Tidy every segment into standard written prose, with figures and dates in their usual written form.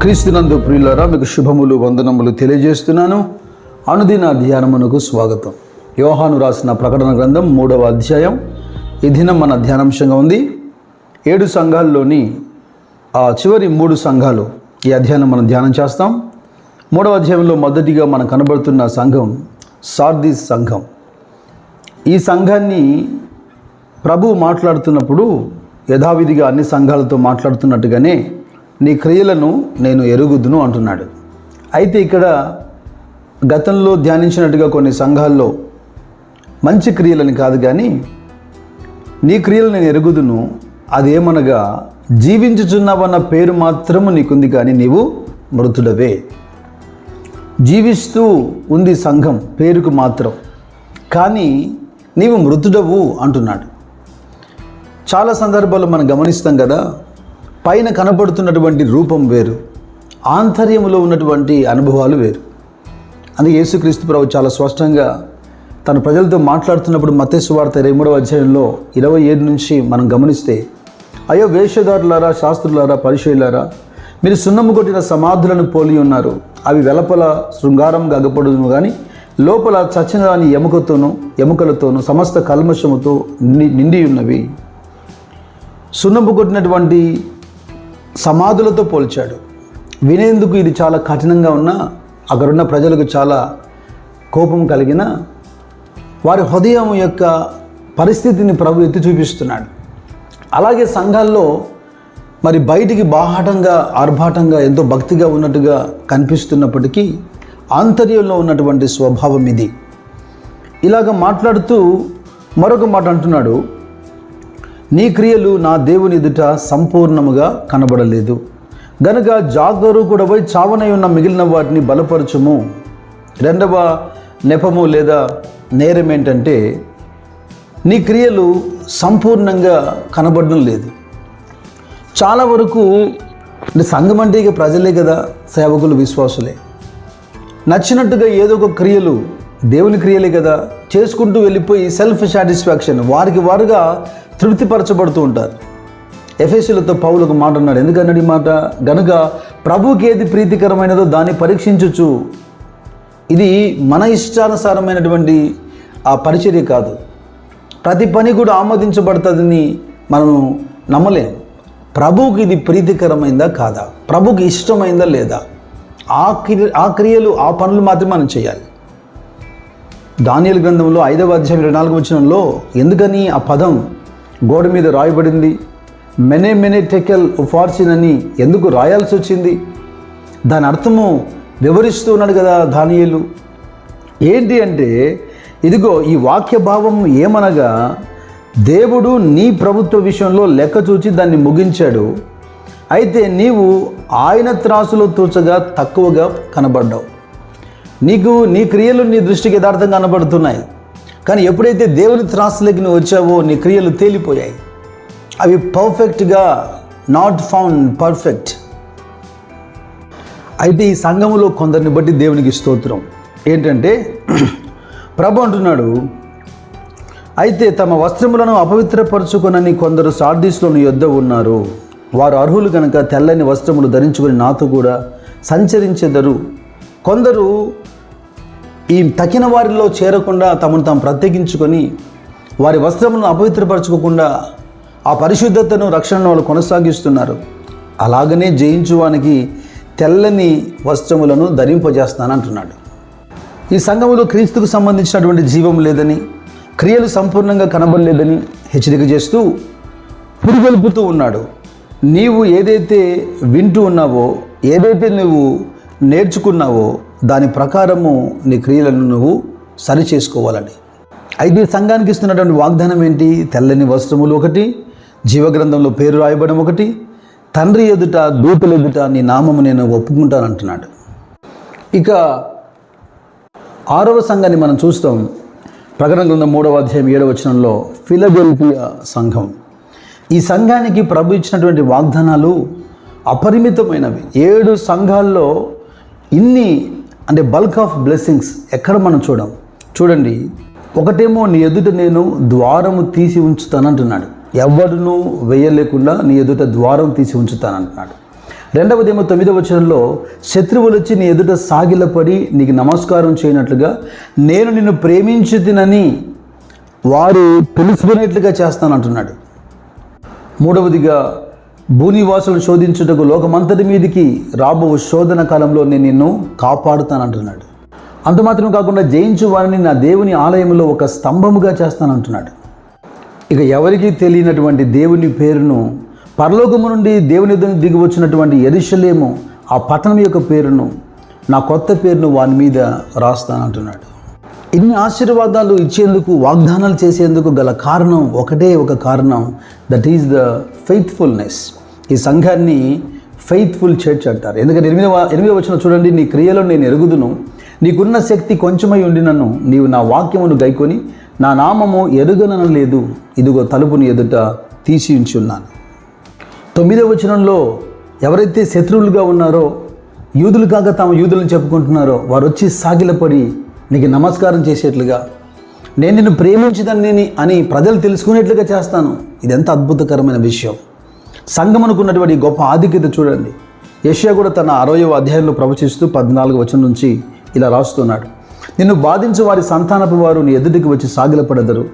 క్రీస్తునందు ప్రియులారా, మీకు శుభములు వందనములు తెలియజేస్తున్నాను. అనుదిన ధ్యానమునకు స్వాగతం. యోహాను రాసిన ప్రకటన గ్రంథం 3వ అధ్యాయం ఈ దినం మన ధ్యానాంశంగా ఉంది. 7 సంఘాల్లోని చివరి 3 సంఘాలు ఈ అధ్యాయం మనం ధ్యానం చేస్తాం. 3వ అధ్యాయంలో మొదటిగా మనకు కనబడుతున్న సంఘం సార్దీస్ సంఘం. ఈ సంఘాన్ని ప్రభువు మాట్లాడుతున్నప్పుడు యథావిధిగా అన్ని సంఘాలతో మాట్లాడుతున్నట్టుగానే నీ క్రియలను నేను ఎరుగుదును అంటున్నాడు. అయితే ఇక్కడ గతంలో ధ్యానించినట్టుగా కొన్ని సంఘాల్లో మంచి క్రియలని కాదు, కానీ నీ క్రియలు నేను ఎరుగుదును, అదేమనగా జీవించుచున్నావన్న పేరు మాత్రము నీకుంది, కానీ నీవు మృతుడవే. జీవిస్తూ ఉంది సంఘం పేరుకు మాత్రం, కానీ నీవు మృతుడవు అంటున్నాడు. చాలా సందర్భాల్లో మనం గమనిస్తాం కదా, పైన కనబడుతున్నటువంటి రూపం వేరు, ఆంతర్యంలో ఉన్నటువంటి అనుభవాలు వేరు. అందుకే యేసుక్రీస్తు ప్రభువు చాలా స్పష్టంగా తన ప్రజలతో మాట్లాడుతున్నప్పుడు మత్తయి సువార్త 23వ అధ్యాయంలో 27 నుంచి మనం గమనిస్తే, అయ్యో వేషధారులారా, శాస్త్రులారా, పరిచయులారా, మీరు సున్నము కొట్టిన సమాధులను పోలి ఉన్నారు. అవి వెలపల శృంగారంగా అగపడును, కానీ లోపల చచ్చిన దాని ఎముకలతోనూ సమస్త కల్మషముతో నిండి ఉన్నవి. సున్నము కొట్టినటువంటి సమాధులతో పోల్చాడు. వినేందుకు ఇది చాలా కఠినంగా ఉన్నా, అక్కడున్న ప్రజలకు చాలా కోపం కలిగిన వారి హృదయం యొక్క పరిస్థితిని ప్రభు ఎత్తి చూపిస్తున్నాడు. అలాగే సంఘాల్లో మరి బయటికి బాహాటంగా, ఆర్భాటంగా, ఎంతో భక్తిగా ఉన్నట్టుగా కనిపిస్తున్నప్పటికీ ఆంతర్యంలో ఉన్నటువంటి స్వభావం ఇది. ఇలాగ మాట్లాడుతూ మరొక మాట అంటున్నాడు, నీ క్రియలు నా దేవుని ఎదుట సంపూర్ణముగా కనబడలేదు గనుక జాగరూకుడవై చావనై ఉన్న మిగిలిన వాటిని బలపరచుము. రెండవ నెపము లేదా నేరం ఏంటంటే, నీ క్రియలు సంపూర్ణంగా కనబడడం లేదు. చాలా వరకు సంఘం అంటే ఇక ప్రజలే కదా, సేవకులు, విశ్వాసులే. నచ్చినట్టుగా ఏదో ఒక క్రియలు, దేవుని క్రియలే కదా, చేసుకుంటూ వెళ్ళిపోయి సెల్ఫ్ సాటిస్ఫాక్షన్, వారికి వారుగా తృప్తిపరచబడుతూ ఉంటారు. ఎఫెసీయులతో పౌలు ఒక మాట అన్నాడు. ఎందుకన్నాడు ఈ మాట? గనుక ప్రభువుకి ఏది ప్రీతికరమైనదో దాన్ని పరీక్షించుచు. ఇది మన ఇష్టానుసారమైనటువంటి ఆ పరిచర్య కాదు. ప్రతి పని కూడా ఆమోదించబడుతుందని మనం నమ్మలేం. ప్రభువుకి ఇది ప్రీతికరమైందా కాదా, ప్రభువుకి ఇష్టమైందా లేదా, ఆ క్రియలు, ఆ పనులు మాత్రమే మనం చేయాలి. దానియేలు గ్రంథంలో 5వ అధ్యాయం 24వ వచనంలో ఎందుకని ఆ పదం గోడ మీద రాయబడింది, మెనే టెకెల్ ఫార్చిన్ అని ఎందుకు రాయాల్సి వచ్చింది? దాని అర్థము వివరిస్తూ ఉన్నాడు కదా దానియేలు. ఏంటి అంటే, ఇదిగో ఈ వాక్య భావం ఏమనగా, దేవుడు నీ ప్రభుత్వ విషయంలో లెక్క చూచి దాన్ని ముగించాడు. అయితే నీవు ఆయన త్రాసులో తూచగా తక్కువగా కనబడ్డావు. నీ క్రియలు నీ దృష్టికి యథార్థంగా కనబడుతున్నాయి, కానీ ఎప్పుడైతే దేవుని త్రాసులోకి నువ్వు వచ్చావో నీ క్రియలు తేలిపోయాయి. అవి పర్ఫెక్ట్గా నాట్ ఫౌండ్ పర్ఫెక్ట్. అయితే ఈ సంఘములో కొందరిని బట్టి దేవునికి స్తోత్రం. ఏంటంటే, ప్రభు అంటున్నాడు, అయితే తమ వస్త్రములను అపవిత్రపరచుకొనని కొందరు సార్దీస్లో నీ యొద్ద ఉన్నారు. వారు అర్హులు కనుక తెల్లని వస్త్రములు ధరించుకొని నాతో కూడా సంచరించెదరు. కొందరు ఈ తక్కిన వారిలో చేరకుండా తమను తాము ప్రత్యేకించుకొని వారి వస్త్రములను అపవిత్రపరచుకోకుండా ఆ పరిశుద్ధతను, రక్షణను వాళ్ళు కొనసాగిస్తున్నారు. అలాగనే జయించువానికి తెల్లని వస్త్రములను ధరింపజేస్తానంటున్నాడు. ఈ సంఘములో క్రీస్తుకు సంబంధించినటువంటి జీవం లేదని, క్రియలు సంపూర్ణంగా కనబడలేదని హెచ్చరిక చేస్తూ పురుగొల్పుతూ ఉన్నాడు. నీవు ఏదైతే వింటూ ఉన్నావో, ఏదైతే నువ్వు నేర్చుకున్నావో దాని ప్రకారము నీ క్రియలను నువ్వు సరి చేసుకోవాలని. అయితే సంఘానికి ఇస్తున్నటువంటి వాగ్దానం ఏంటి? తెల్లని వస్త్రములు ఒకటి, జీవగ్రంథంలో పేరు రాయబడడం ఒకటి, తండ్రి ఎదుట, దూతల ఎదుట నీ నామము నేను ఒప్పుకుంటానంటున్నాడు. ఇక 6వ సంఘాన్ని మనం చూస్తాం. ప్రకటన గ్రంథం 3వ అధ్యాయం 7వ వచనంలో ఫిలదెల్ఫియా సంఘం. ఈ సంఘానికి ప్రభు ఇచ్చినటువంటి వాగ్దానాలు అపరిమితమైనవి. 7 సంఘాల్లో ఇన్ని అంటే బల్క్ ఆఫ్ బ్లెస్సింగ్స్ ఎక్కడ మనం చూడండి. ఒకటేమో, నీ ఎదుట నేను ద్వారము తీసి ఉంచుతానంటున్నాడు. ఎవడును వేయలేకుండా నీ ఎదుట ద్వారం తీసి ఉంచుతానంటున్నాడు. రెండవదేమో 9వ వచనంలో, శత్రువులు వచ్చి నీ ఎదుట సాగిలపడి నీకు నమస్కారం చేయనట్లుగా నేను నిన్ను ప్రేమించుతినని వారు తెలుసుకునేట్లుగా చేస్తానంటున్నాడు. మూడవదిగా, భూనివాసులను శోధించుటకు లోకమంతటి మీదికి రాబో శోధన కాలంలో నేను నిన్ను కాపాడుతానంటున్నాడు. అంత మాత్రం కాకుండా జయించు వారిని నా దేవుని ఆలయంలో ఒక స్తంభముగా చేస్తానంటున్నాడు. ఇక ఎవరికీ తెలియనటువంటి దేవుని పేరును, పరలోకము నుండి దేవుని దిగి వచ్చినటువంటి యెరూషలేము ఆ పట్టణం యొక్క పేరును, నా కొత్త పేరును వాని మీద రాస్తానంటున్నాడు. ఇన్ని ఆశీర్వాదాలు ఇచ్చేందుకు, వాగ్దానాలు చేసేందుకు గల కారణం ఒకటే ఒక కారణం, దట్ ఈజ్ ద ఫెయిత్ఫుల్నెస్. ఈ సంఘాన్ని ఫెయిత్ఫుల్ చర్చ్ అంటారు. ఎందుకంటే 8వ వచనం చూడండి, నీ క్రియలో నేను ఎరుగుదును, నీకున్న శక్తి కొంచెమై ఉండినను నీవు నా వాక్యమును గైకొని నా నామము ఎరుగనలేదు, ఇదిగో తలుపుని ఎదుట తీసి ఉంచున్నాను. 9వ వచనంలో ఎవరైతే శత్రువులుగా ఉన్నారో, యూదులు కాక తాము యూదులను చెప్పుకుంటున్నారో, వారు వచ్చి సాగిలపడి నీకు నమస్కారం చేసేట్లుగా, నేను నిన్ను ప్రేమించదని అని ప్రజలు తెలుసుకునేట్లుగా చేస్తాను. ఇది ఎంత అద్భుతకరమైన విషయం. సంఘం అనుకున్నటువంటి గొప్ప ఆధిక్యత చూడండి. యెషయా కూడా తన 60వ అధ్యాయంలో ప్రవచిస్తూ 14వ వచనం నుంచి ఇలా రాస్తున్నాడు, నిన్ను బాధించు వారి సంతానపు వారు నీ ఎదుటికి వచ్చి సాగిలపడెదరు,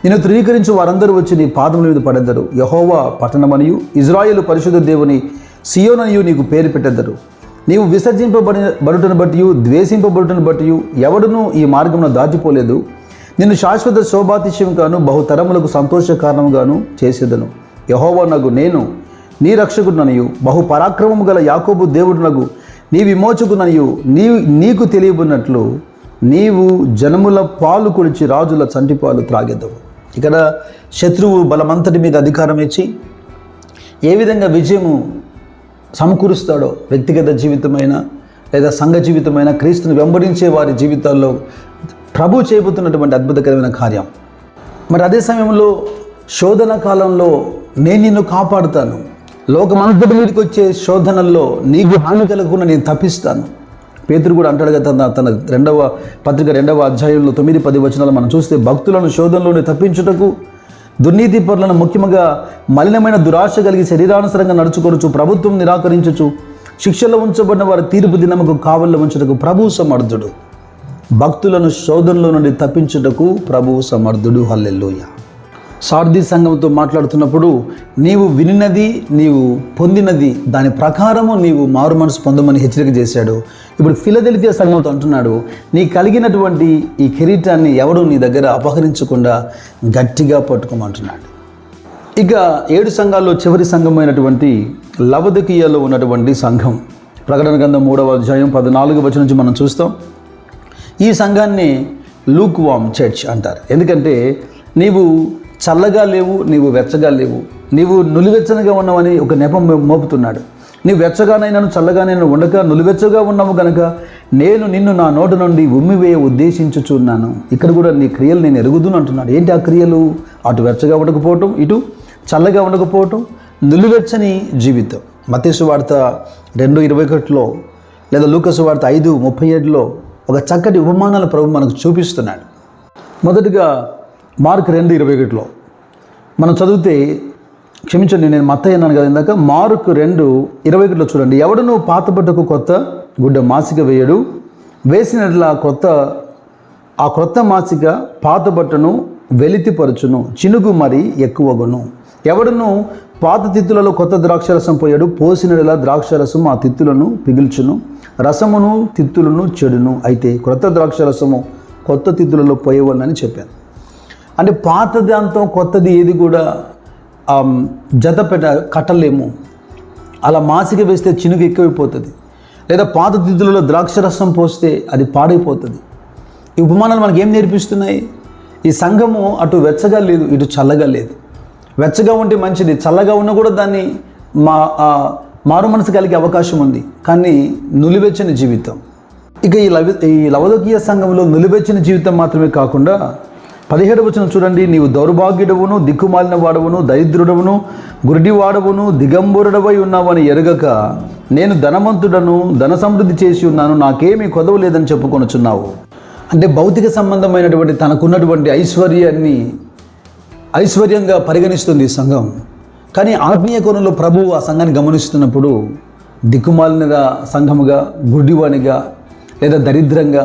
నిన్ను ధృవీకరించు వారందరూ వచ్చి నీ పాదముల మీద పడెదరు. యెహోవా పట్టణమనియు ఇజ్రాయేలు పరిశుద్ధ దేవుని సియోననియు నీకు పేరు పెట్టెదరు. నీవు విసర్జింపబడుటను బట్టి, ద్వేషింపబడుటను బట్టి ఎవడునూ ఈ మార్గమును దాటిపోలేదు. నిన్ను శాశ్వత శోభాతిశయంగాను బహుతరములకు సంతోష కారణముగాను చేసేదను. యెహోవానగు నేను నీ రక్షకుడననియు బహు పరాక్రమము గల యాకోబు దేవుడునగు నీ విమోచకుననియు నీకు తెలియబడినట్లు నీవు జనముల పాలు కొడిచి రాజుల చంటిపాలు త్రాగెదవు. ఇక్కడ శత్రువు బలమంతటి మీద అధికారం ఇచ్చి ఏ విధంగా విజయము సమకూరుస్తాడో, వ్యక్తిగత జీవితమైన లేదా సంఘ జీవితమైన, క్రీస్తుని వెంబడించే వారి జీవితాల్లో ప్రభు చేయబోతున్నటువంటి అద్భుతకరమైన కార్యం. మరి అదే సమయంలో శోధన కాలంలో నేను నిన్ను కాపాడుతాను, లోకమంతటి మీదకి వచ్చే శోధనల్లో నీకు హాని కలగకుండా నేను తప్పిస్తాను. పేతురు కూడా అంటాడు కదా, తన 2వ పత్రిక 2వ అధ్యాయంలో 9-10 వచనాలు మనం చూస్తే, భక్తులను శోధనలోనే తప్పించుటకు దుర్నీతి పరులను, ముఖ్యంగా మలినమైన దురాశ కలిగి శరీరానుసరంగా నడుచుకొనుచు ప్రభుత్వం నిరాకరించుచు శిక్షలో ఉంచబడిన వారి తీర్పు దినముకు కావల్లో ఉంచుటకు ప్రభు సమర్థుడు. భక్తులను శోధనలో నుండి తప్పించుటకు ప్రభు సమర్థుడు. హల్లెలూయా. సార్దీ సంఘంతో మాట్లాడుతున్నప్పుడు, నీవు వినినది, నీవు పొందినది, దాని ప్రకారము నీవు మారు మనసు పొందమని హెచ్చరిక చేశాడు. ఇప్పుడు ఫిలదెల్ఫియా సంఘంతో అంటున్నాడు, నీ కలిగినటువంటి ఈ కిరీటాన్ని ఎవడు నీ దగ్గర అపహరించకుండా గట్టిగా పట్టుకోమంటున్నాడు. ఇక 7 సంఘాల్లో చివరి సంఘమైనటువంటి లవొదికీయలో ఉన్నటువంటి సంఘం, ప్రకటన గ్రంథం 3వ అధ్యాయం 14వ వచనం నుంచి మనం చూస్తాం. ఈ సంఘాన్ని లూక్ వామ్ చర్చ్ అంటారు. ఎందుకంటే నీవు చల్లగా లేవు, నీవు వెచ్చగా లేవు, నీవు నులివెచ్చనగా ఉన్నావని ఒక నెపం మోపుతున్నాడు. నీవు వెచ్చగానైనాను చల్లగానైనా ఉండక నులివెచ్చగా ఉన్నావు కనుక నేను నిన్ను నా నోటి నుండి ఉమ్మివేయ ఉద్దేశించుచున్నాను. ఇక్కడ కూడా నీ క్రియలు నేను ఎరుగుదును అంటున్నాడు. ఏంటి ఆ క్రియలు? అటు వెచ్చగా ఉండకపోవటం, ఇటు చల్లగా ఉండకపోవటం, నులివెచ్చని జీవితం. మత్తయి సువార్త 2:21 లేదా లూకా సువార్త 5:37 ఒక చక్కటి ఉపమానాల ప్రభు మనకు చూపిస్తున్నాడు. మొదటిగా మార్క్ 2:21 మనం చదివితే, క్షమించండి నేను మత్తయి అన్నాను కదా ఇందాక, మార్క్ 2:21 చూడండి. ఎవడును పాత బట్టకు కొత్త గుడ్డ మాసిక వేయడు, వేసినట్ల ఆ క్రొత్త మాసిక పాత బట్టను వెలితిపరచును, చినుగు మరి ఎక్కువగును. ఎవడును పాత తిత్తులలో కొత్త ద్రాక్షరసం పోయాడు, పోసినలా ద్రాక్షరసం ఆ తిత్తులను పిగిల్చును, రసమును తిత్తులను చెడును. అయితే క్రొత్త ద్రాక్షరసము కొత్త తిత్తులలో పోయవలనని చెప్పాను. అంటే పాత దాంతో కొత్తది ఏది కూడా కట్టలేము. అలా మాసిక వేస్తే చినుకు ఎక్కువైపోతుంది, లేదా పాత తిత్తులలో ద్రాక్షరసం పోస్తే అది పాడైపోతుంది. ఈ ఉపమానాలు మనకి ఏం నేర్పిస్తున్నాయి? ఈ సంఘము అటు వెచ్చగా లేదు, ఇటు చల్లగా లేదు. వెచ్చగా ఉంటే మంచిది, చల్లగా ఉన్నా కూడా దాన్ని మారు మనసు కలిగే అవకాశం ఉంది, కానీ నులివెచ్చని జీవితం. ఇక ఈ లవొదికీయ సంఘంలో నులివెచ్చని జీవితం మాత్రమే కాకుండా 17వ వచనం చూడండి. నీవు దౌర్భాగ్యుడవును, దిక్కుమాలిన వాడవును, దరిద్రుడవును, గురిడివాడవును, దిగంబరుడవై ఉన్నావని ఎరగక నేను ధనవంతుడను, ధన సమృద్ధి చేసి ఉన్నాను, నాకేమీ కొదవ లేదని చెప్పుకొనుచున్నావు. అంటే భౌతిక సంబంధమైనటువంటి తనకున్నటువంటి ఐశ్వర్యంగా పరిగణిస్తుంది ఈ సంఘం. కానీ ఆత్మీయ కోణంలో ప్రభువు ఆ సంఘాన్ని గమనిస్తున్నప్పుడు దిక్కుమాలిన సంఘముగా, గుడ్డివానిగా, లేదా దరిద్రంగా,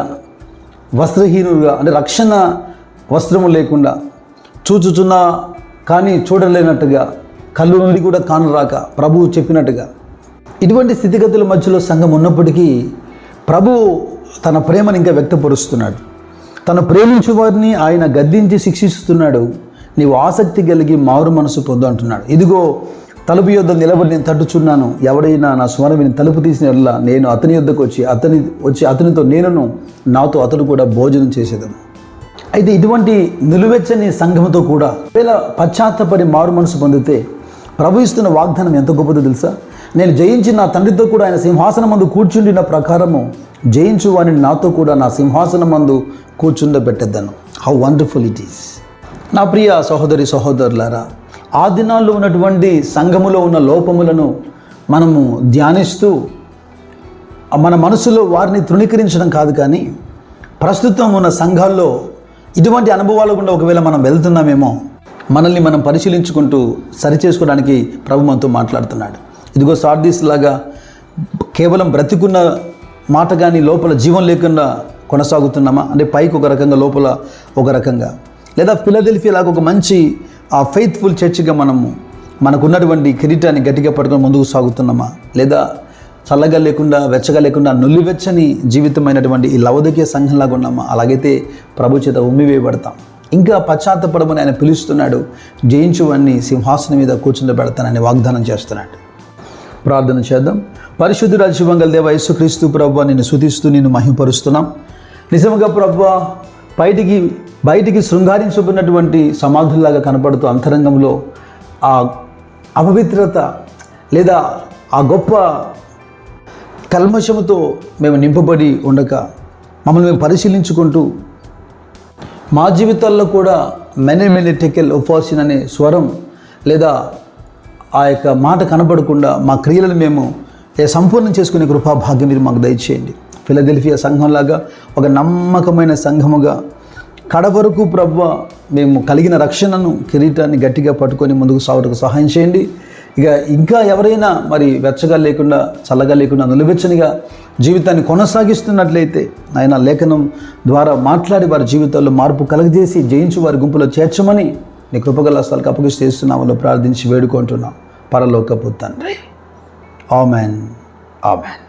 వస్త్రహీనులుగా, అంటే రక్షణ వస్త్రము లేకుండా, చూచుచున్నా కానీ చూడలేనట్టుగా, కళ్ళు నుండి కూడా కానరాక, ప్రభువు చెప్పినట్టుగా, ఇటువంటి స్థితిగతుల మధ్యలో సంఘం ఉన్నప్పటికీ ప్రభువు తన ప్రేమను ఇంకా వ్యక్తపరుస్తున్నాడు. తను ప్రేమించు వారిని ఆయన గద్దించి శిక్షిస్తున్నాడు. నీవు ఆసక్తి కలిగి మారు మనసు పొందు అంటున్నాడు. ఇదిగో తలుపు యొద్ద నిలబడి నేను తట్టుచున్నాను, ఎవడైనా నా స్వరం విని తలుపు తీసిన ఎడల నేను అతని యొద్దకు వచ్చి అతనితో నేనును, నాతో అతడు కూడా భోజనం చేసేదను. అయితే ఇటువంటి నిలువెచ్చని సంఘంతో కూడా ఒకవేళ పశ్చాత్తపడి మారు మనసు పొందితే ప్రభు ఇస్తున్న వాగ్దానం ఎంత గొప్పదో తెలుసా? నేను జయించి నా తండ్రితో కూడా ఆయన సింహాసనం మందు కూర్చుండిన ప్రకారము జయించు వారిని నాతో కూడా నా సింహాసనం మందు కూర్చుండబెట్టేద్దాను. How wonderful it is. నా ప్రియ సహోదరి సహోదరులారా, ఆ దినాల్లో ఉన్నటువంటి సంఘములో ఉన్న లోపములను మనము ధ్యానిస్తూ మన మనసులో వారిని తృణీకరించడం కాదు, కానీ ప్రస్తుతం ఉన్న సంఘాల్లో ఇటువంటి అనుభవాలు గుండా ఒకవేళ మనం వెళ్తున్నామేమో, మనల్ని మనం పరిశీలించుకుంటూ సరిచేసుకోవడానికి ప్రభు మనతో మాట్లాడుతున్నాడు. ఇదిగో సార్దీస్ లాగా కేవలం బ్రతికున్న మాట కానీ లోపల జీవం లేకుండా కొనసాగుతున్నామా? అంటే పైకి ఒక రకంగా, లోపల ఒక రకంగా. లేదా ఫిలదెల్ఫియా లాగా ఒక మంచి ఫెయిత్ఫుల్ చర్చిగా మనకున్నటువంటి కిరీటాన్ని గట్టిగా పట్టుకొని ముందుకు సాగుతున్నామా? లేదా చల్లగా లేకుండా, వెచ్చగా లేకుండా, నులివెచ్చని జీవితమైనటువంటి ఈ లవోదికీయ సంఘంలాగా ఉన్నామా? అలాగైతే ప్రభు చేత ఉమ్మివేయబడతాం. ఇంకా పశ్చాత్తపడమని ఆయన పిలుస్తున్నాడు. జయించువాన్ని సింహాసనం మీద కూర్చుండబెడతానని వాగ్దానం చేస్తున్నాడు. ప్రార్థన చేద్దాం. పరిశుద్ధుడా జీవంగల దేవ యేసుక్రీస్తు ప్రభువా, నిన్ను స్తుతిస్తూ నిన్ను మహిమపరుస్తున్నాం. నిజంగా ప్రభువా, బయటికి శృంగారించబడినటువంటి సమాధుల్లాగా కనపడుతూ అంతరంగంలో ఆ అపవిత్రత లేదా ఆ గొప్ప కల్మషముతో మేము నింపబడి ఉండక మమ్మల్ని మేము పరిశీలించుకుంటూ మా జీవితాల్లో కూడా మెనే టెకెల్ ఉపాసిన్ అనే స్వరం లేదా ఆ యొక్క మాట కనపడకుండా మా క్రియలను మేము సంపూర్ణం చేసుకునే కృపా భాగ్యం మీరు మాకు దయచేయండి. ఫిలదెల్ఫియా సంఘంలాగా ఒక నమ్మకమైన సంఘముగా కడవరకు ప్రభువ మేము కలిగిన రక్షణను, కిరీటాన్ని గట్టిగా పట్టుకొని ముందుకు సాగుటకు సహాయం చేయండి. ఇంకా ఎవరైనా మరి వెచ్చగా లేకుండా, చల్లగా లేకుండా, నిలువెచ్చనిగా జీవితాన్ని కొనసాగిస్తున్నట్లయితే ఆయన లేఖనం ద్వారా మాట్లాడి వారి జీవితాల్లో మార్పు కలగజేసి జయించి వారి గుంపులో చేర్చమని నీ కృపగల స్థలాలకు అప్పగిస్తూ చేస్తున్నామని ప్రార్థించి వేడుకుంటున్నాం. పరలోకపు తండ్రి. ఆమెన్. ఆమెన్.